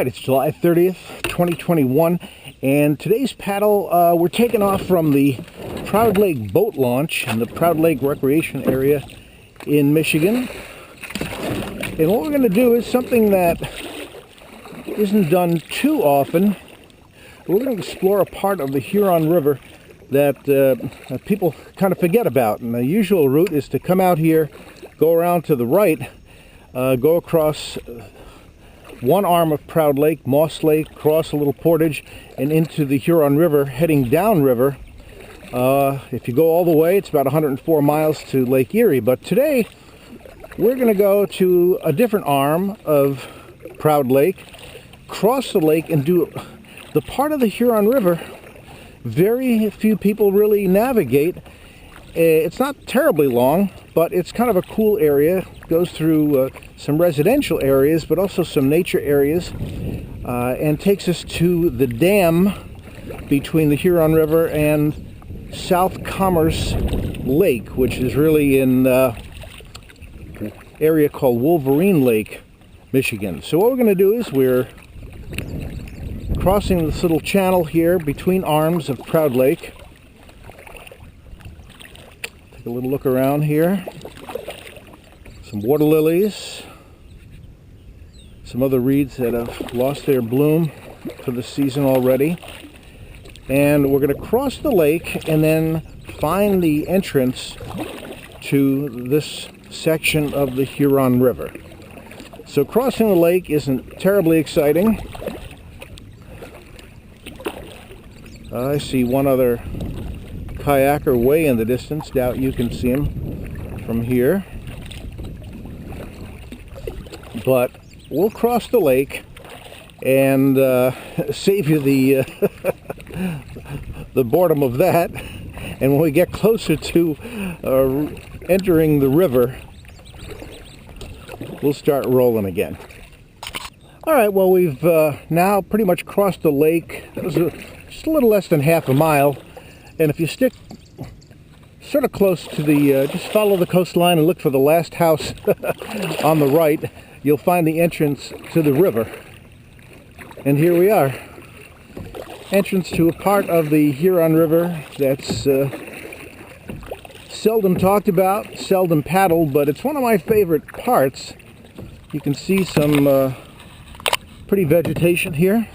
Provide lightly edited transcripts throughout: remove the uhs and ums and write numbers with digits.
right, it's July 30th, 2021, and today's paddle, we're taking off from the Proud Lake boat launch in the Proud Lake Recreation Area in Michigan. And what we're going to do is something that isn't done too often. We're going to explore a part of the Huron River that people kind of forget about. And the usual route is to come out here, go around to the right, go across one arm of Proud Lake, Moss Lake, cross a little portage, and into the Huron River, heading downriver. If you go all the way, it's about 104 miles to Lake Erie. But today, we're going to go to a different arm of Proud Lake, cross the lake, and do the part of the Huron River very few people really navigate. It's not terribly long, but it's kind of a cool area. It goes through some residential areas, but also some nature areas, and takes us to the dam between the Huron River and South Commerce Lake, which is really in an area called Wolverine Lake, Michigan. So what we're going to do is we're crossing this little channel here between arms of Proud Lake. Take a little look around here. Some water lilies, some other reeds that have lost their bloom for the season already. And we're going to cross the lake and then find the entrance to this section of the Huron River. So crossing the lake isn't terribly exciting. I see one other kayaker way in the distance. Doubt you can see him from here. But we'll cross the lake and save you the the boredom of that. And when we get closer to entering the river, we'll start rolling again. All right, well, we've now pretty much crossed the lake. That was just a little less than half a mile. And if you stick sort of close to the, just follow the coastline and look for the last house on the right, you'll find the entrance to the river. And here we are. Entrance to a part of the Huron River that's seldom talked about, seldom paddled, but it's one of my favorite parts. You can see some pretty vegetation here.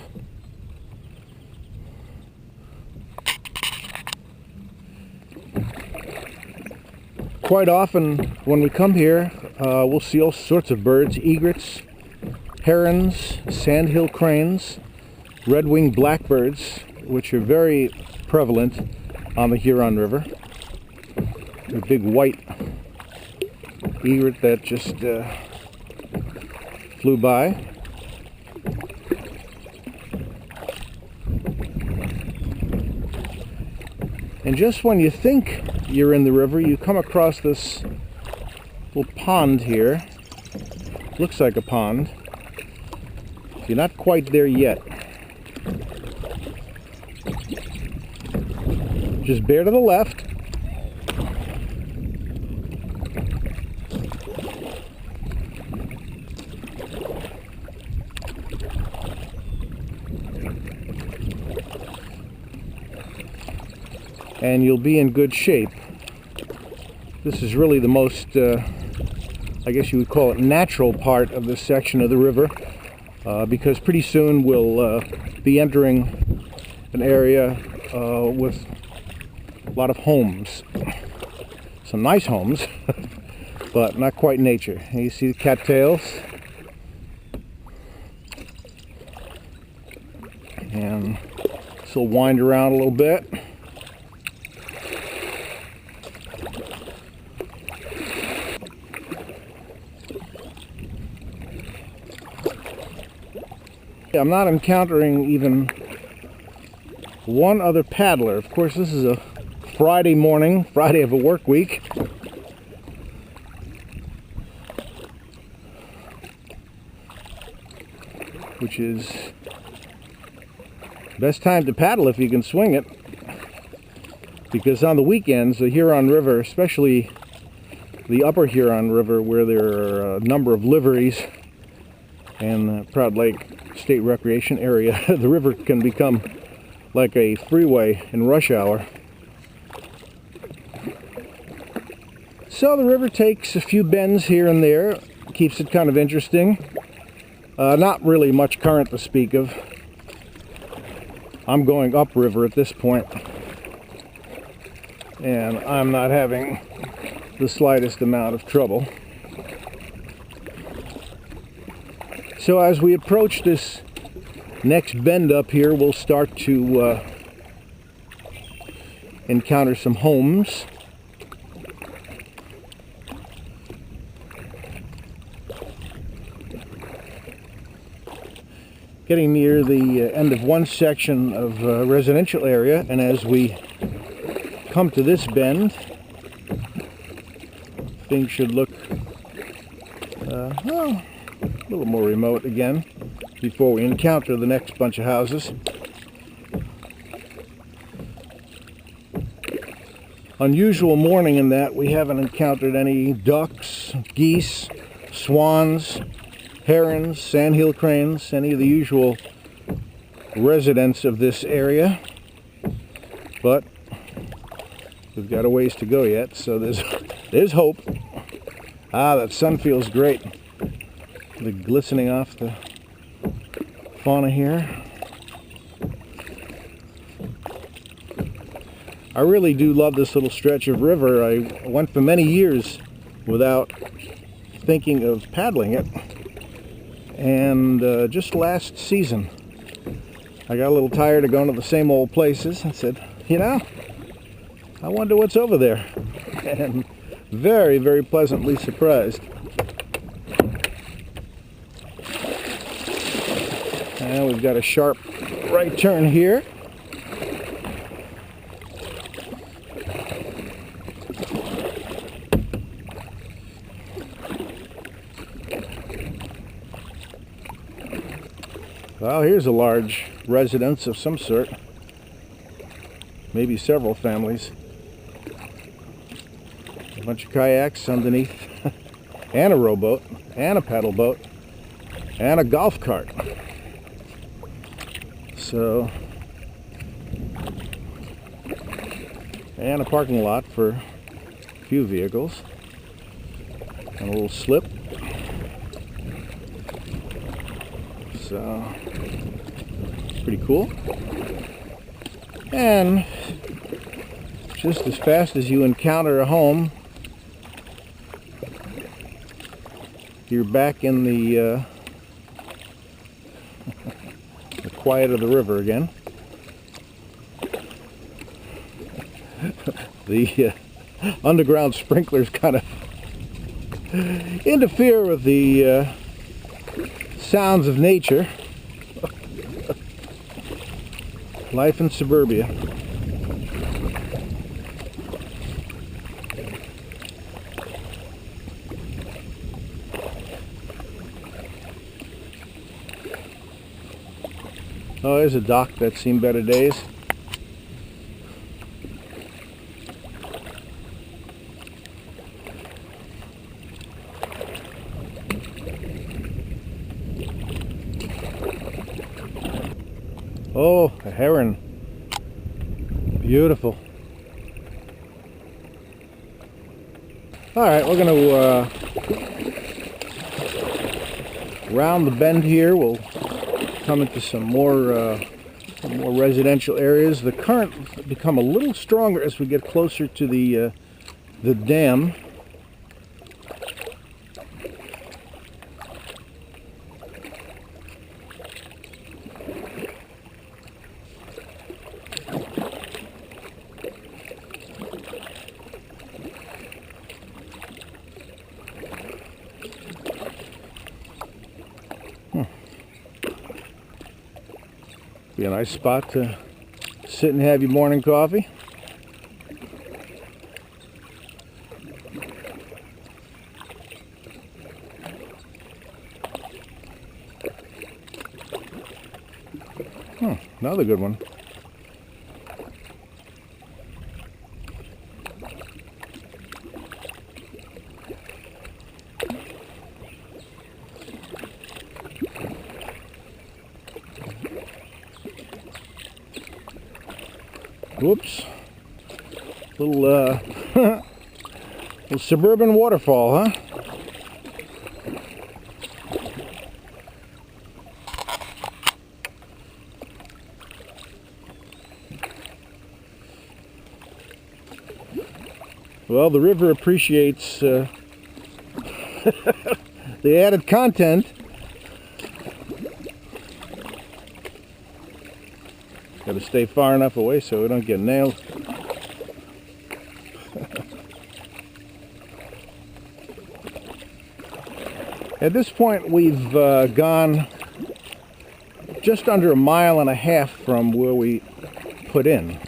Quite often when we come here, we'll see all sorts of birds: egrets, herons, sandhill cranes, red-winged blackbirds, which are very prevalent on the Huron River. A big white egret that just flew by. And just when you think you're in the river, you come across this little pond here. Looks like a pond. You're not quite there yet. Just bear to the left. And you'll be in good shape. This is really the most, I guess you would call it, natural part of this section of the river, because pretty soon we'll be entering an area with a lot of homes. Some nice homes, but not quite nature. And you see the cattails. And this will wind around a little bit. I'm not encountering even one other paddler. Of course, this is a Friday morning, Friday of a work week. Which is the best time to paddle if you can swing it. Because on the weekends, the Huron River, especially the upper Huron River, where there are a number of liveries, and Proud Lake state recreation area. The river can become like a freeway in rush hour. So the river takes a few bends here and there, keeps it kind of interesting. Not really much current to speak of. I'm going upriver at this point, and I'm not having the slightest amount of trouble. So as we approach this next bend up here, we'll start to encounter some homes. Getting near the end of one section of residential area, and as we come to this bend, things should look well, a little more remote again before we encounter the next bunch of houses. Unusual morning in that we haven't encountered any ducks, geese, swans, herons, sandhill cranes, any of the usual residents of this area, but we've got a ways to go yet, so there's hope. Ah, that sun feels great. The glistening off the fauna here. I really do love this little stretch of river. I went for many years without thinking of paddling it. And just last season, I got a little tired of going to the same old places and said, you know, I wonder what's over there. And very, very pleasantly surprised. And we've got a sharp right turn here. Well, here's a large residence of some sort. Maybe several families. A bunch of kayaks underneath. And a rowboat. And a paddle boat. And a golf cart. So... and a parking lot for a few vehicles. And a little slip. So... pretty cool. And just as fast as you encounter a home, you're back in the quiet of the river again. The underground sprinklers kind of interfere with the sounds of nature. Life in suburbia. Oh, there's a dock that's seen better days. Oh, a heron. Beautiful. Alright, we're going to round the bend here. We'll come into some more residential areas. The current will become a little stronger as we get closer to the dam. Be a nice spot to sit and have your morning coffee. Another good one. Whoops. Little, little Suburban waterfall, huh? Well, the river appreciates the added content. Got to stay far enough away so we don't get nailed. At this point, we've gone just under 1.5 miles from where we put in.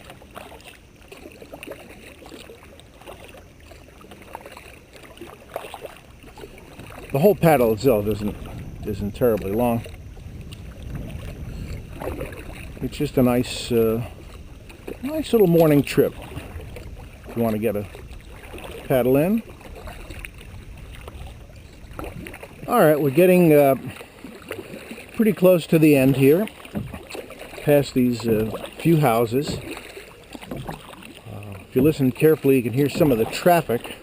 The whole paddle itself isn't terribly long. It's just a nice little morning trip if you want to get a paddle in. All right, we're getting pretty close to the end here, past these few houses. If you listen carefully, you can hear some of the traffic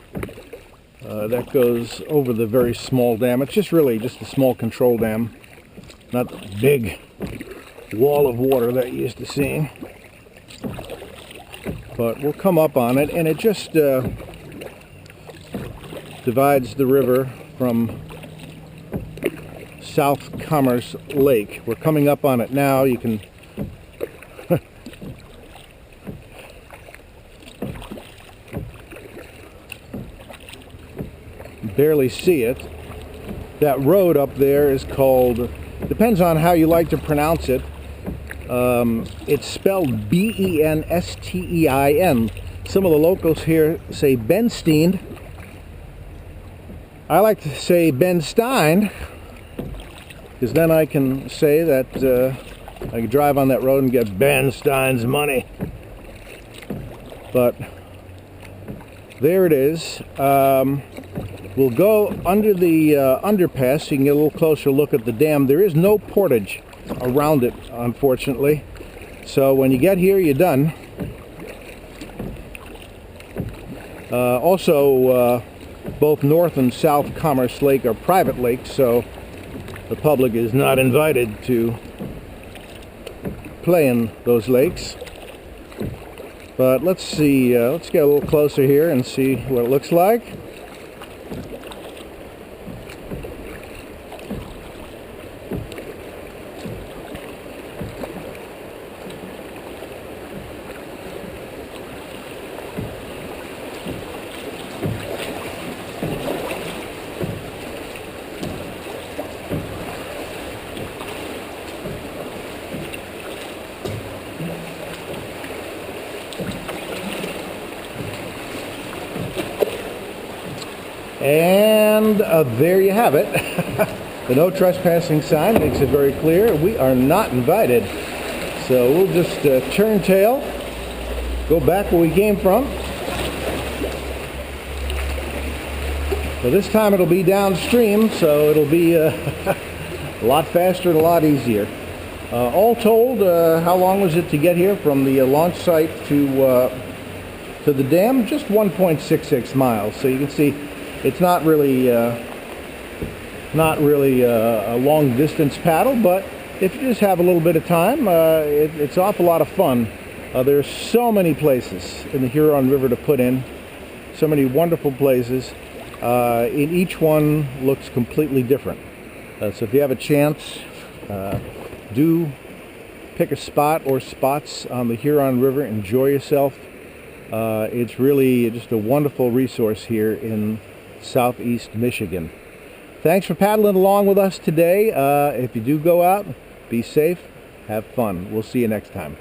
that goes over the very small dam. It's just really just a small control dam, not the big wall of water that you're used to seeing. But we'll come up on it, and it just divides the river from South Commerce Lake. We're coming up on it now. You can barely see it. That road up there is called, depends on how you like to pronounce it. It's spelled B-E-N-S-T-E-I-N. Some of the locals here say Benstein. I like to say Ben Stein, because then I can say that I can drive on that road and get Ben Stein's money. But there it is. We'll go under the underpass so you can get a little closer look at the dam. There is no portage around it, unfortunately. So when you get here, you're done. Also, both North and South Commerce Lake are private lakes, so the public is not invited to play in those lakes. But let's see, let's get a little closer here and see what it looks like. And there you have it. The no trespassing sign makes it very clear we are not invited. So we'll just turn tail, go back where we came from. So this time it'll be downstream, so it'll be a lot faster and a lot easier. All told, how long was it to get here from the launch site to the dam? Just 1.66 miles. So you can see it's not really a long distance paddle, but if you just have a little bit of time, it's an awful lot of fun. There's so many places in the Huron River to put in, so many wonderful places. And each one looks completely different. So if you have a chance, do pick a spot or spots on the Huron River. Enjoy yourself. It's really just a wonderful resource here in southeast Michigan. Thanks for paddling along with us today. If you do go out, be safe, have fun. We'll see you next time.